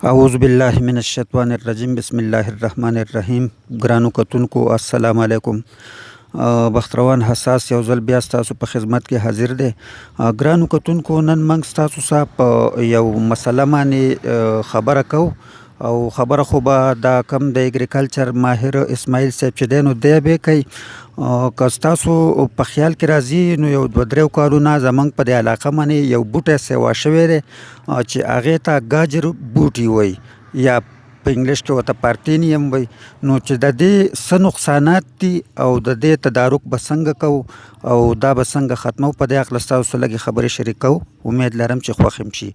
اعوذ بالله من الشیطان الرجیم بسم الله الرحمن الرحیم. ګرانو کتونکو السلام علیکم. بختروان حساس یو ځل بیا ستاسو په خدمت کې حاضر دی. ګرانو کتونکو نن موږ ستاسو سره په یو مسله باندې خبره کوو او خبره خو به دا کم د اګریکلچر ماهر اسماعیل صاحب چې دی نو دی به کوي. که ستاسو په خیال کې راځي نو یو 2-3 کالونه زموږ په دې علاقه باندې یو بوټی سیوا شوی دی چې هغې ته ګاجر بوټي وایي یا په انګلیش کې ورته پارتینیم وایي. نو چې د دې څه نقصانات دي او د دې تدارک به څنګه کوو او دا به څنګه ختمو په دې هکله ستاسو سره لږې خبرې شریکوو. امید لرم چې خوښ هم شي.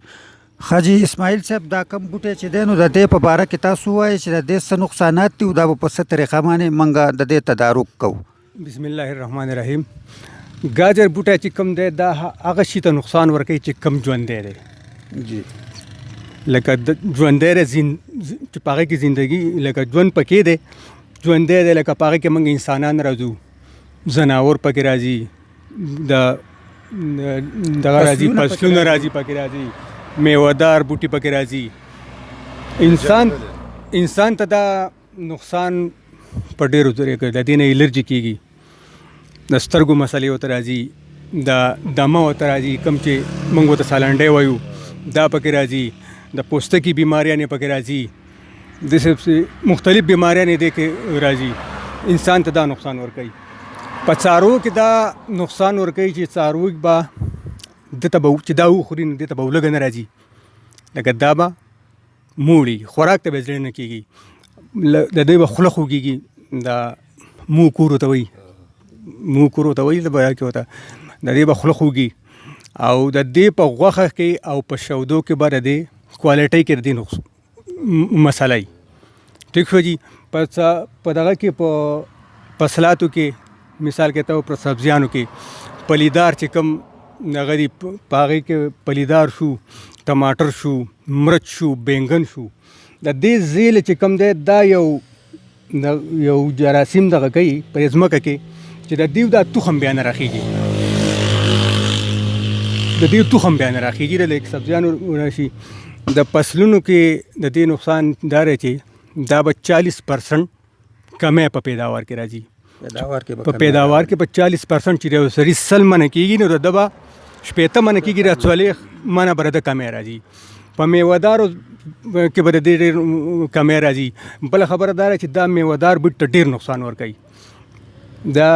حاجي اسماعیل صاحب دا کم بوټی چې دی نو د دې په باره کې تاسو ووایئ چې د دې څه نقصانات دي او دا به په څه طریقه باندې موږ د دې تدارک کوو. بسم الله الرحمن الرحیم. ګاجر بوټی چې کم دی دا هغه شي ته نقصان ورکوي چې کم ژوندی دی. جی لکه ژوندی دی چې په هغې کې زندګي لکه ژوند پکې دی ژوندی دی لکه په هغې کې موږ انسانان راځو ځناور پکې راځي دغه راځي فصلونه راځي پکې راځي میوهدار بوټي پکې راځي. انسان ته دا نقصان په ډېرو طریقو د دې نه الرجي کېږي. د سترګو مسلې ورته راځي د دمه ورته راځي کوم چې موږ ورته سالنډی وایو دا پکې راځي د پوستکي بیماریانې پکې راځي داسې مختلف بیماریانې دې کې راځي. انسان ته دا نقصان ورکوي. په څاروو کې دا نقصان ورکوي چې څاروي به دته به چې دا وخوري نو دې ته به ولږه نه راځي لکه دا به موړي خوراک ته به زړه نه کېږي. د دوی به خوله خوږېږي دا مو کور ورته وایي د بیان کې ورته د دې به خوله خوږي او د دې په غوښه کې او په شودو کې به د دې کوالټۍ کې د دې مسله وي. ټیک شو جي. په دغه کې په فصلاتو کې مثال کې ته په سبزیانو کې پلیدار چې کوم هغه دي په هغې کې پلیدار شو ټماټر شو مرچ شو بینګن شو د دې زیل چې کوم دی دا یو جراثیم دغه کوي په ځمکه کې چې د دې دا تخم بیا نه راخېږي د لکه سبزیانو راشي. د فصلونو کې د دې نقصان دا دی چې دا به 40% کمی په پیداوار کې راځي. په پیداوار کې په 40% چې یو سړي 100 منه کېږي نو د به 80 منه کېږي را 40 منه به د کمی راځي. په میوهدارو کې به د دې ډېر کمی راځي. بله خبره دا ده چې دا میوهدار بوټ ته ډېر نقصان ورکوي. دا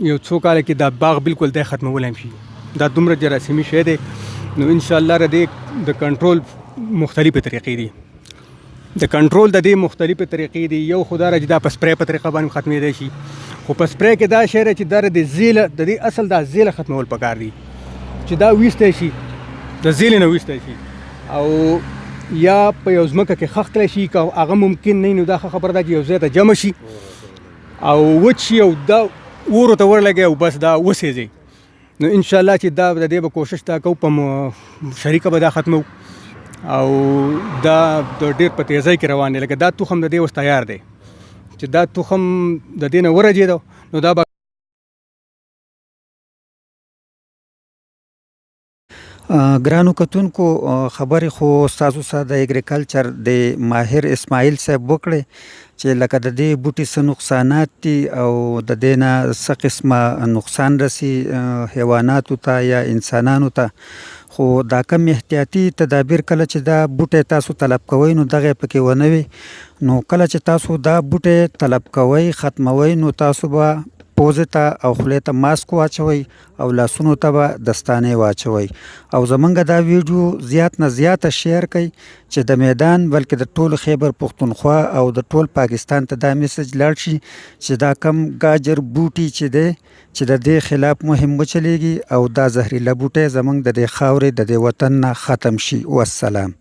یو څو کاله کې دا باغ بالکل دی ختمولی هم شي. دا دومره جراثیمي شی دی نو انشاءالله د دې د کنټرول مختلفې طریقې دي. د کنټرول د دې مختلفې طریقې دي. یو خو دا چې دا په سپری په طریقه باندې ختمېدی شي خو په سپری کې دا شی دی چې دا د زیله د دې اصل دا زیله ختمول پکار دي چې دا ویستی شي د زیلې نه ویستی شي او یا په یو ځمکه کې خښ کړی شي که هغه ممکن نه وي نو دا ښه خبره ده چې یو ځای ته جمع شي او وچ شي او دا اور ورته ورلګوي او بس دا وسېځي. نو انشاءالله چې دا د دې به کوشش دا کوو په شریکه به دا ختمو او دا د ډېر په تیزۍ کې روان دی. لکه دا تخم د دې اوس تیار دی چې دا تخم د دې نه ورجېده نو دا به ګرانو کتونکو خبرې خو ستاسو سره د اګریکلچر د ماهر اسماعیل صاحب وکړې چې لکه د دې بوټي څه نقصانات دي او د دې نه څه قسمه نقصان رسي حیواناتو ته یا انسانانو ته. خو دا کم احتیاطي تدابیر کله چې دا بوټی تاسو طلب کوئ نو دغه پکې ونه وي. نو کله چې تاسو دا بوټی طلب کوئ ختموئ نو تاسو به پوزې ته او خولې ته ماسک واچوئ او لاسونو ته به دستانې واچوئ او زمونږ دا ویډیو زیات نه زیاته شیر کړئ چې د میدان بلکې د ټول خیبر پښتونخوا او د ټول پاکستان ته دا میسج لاړ شي چې دا کم ګاجر بوټي چې دی چې د دې خلاف مهم وچلیږي او دا زهریله بوټی زمونږ د دې خاورې د دې وطن نه ختم شي. والسلام.